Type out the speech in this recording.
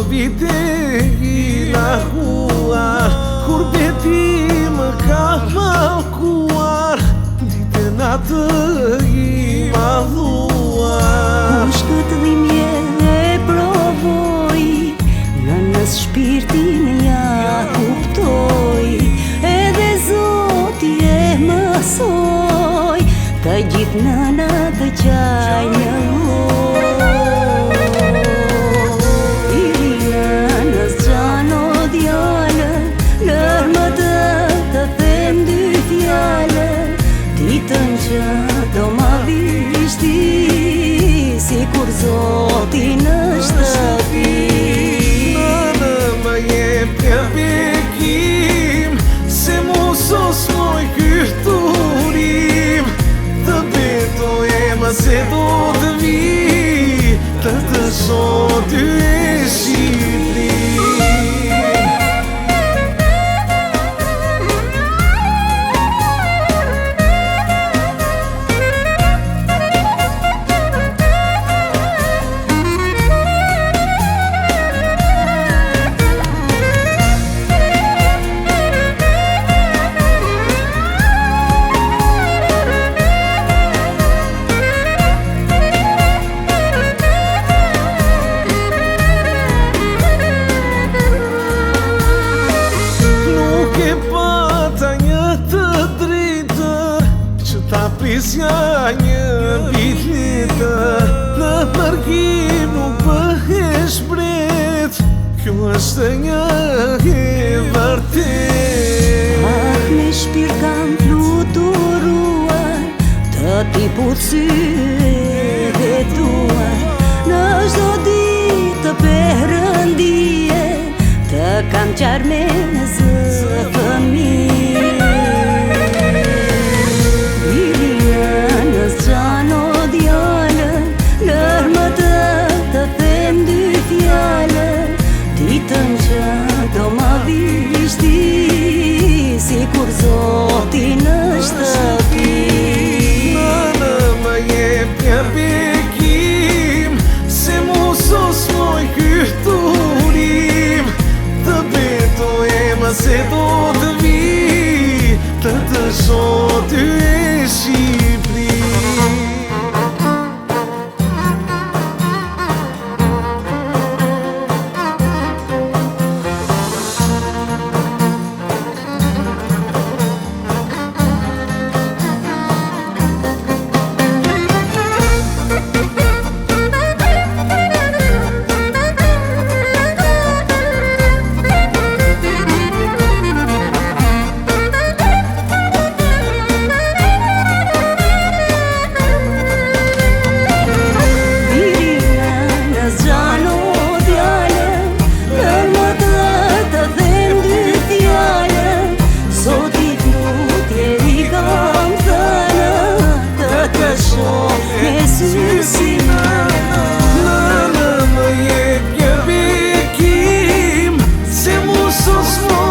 vite I lahuar Kur beti më ka falkuar Dite natë I madhuar Kush këtë dhimje e provoj Nënës shpirtin ja kuptoj Edhe Zoti e mësoj Të gjithë nëna të qaj një do ma vishti si kur Zoti në shtëpi Nënë më jep një bekim Se mu sos moj kërturim Të betoj e më se do të vi Të të sot ty e Shqipëri Prisja një biletër Në përgjim nuk bëhesh bret Kjo është një e vërtet Ah, me shpirt kam fluturuar Të ti putsy dhe tuar Në çdo ditë të perëndije Të kam qarë me zë fëmijë do ma vishti si kur Zoti në shtëpi Nënë më jep një bekim Se mu sos moj kërturim Të betoj e më se do të vi Të të sot ty e Shqipëri Nënë më jep një bekim Se mu sos moj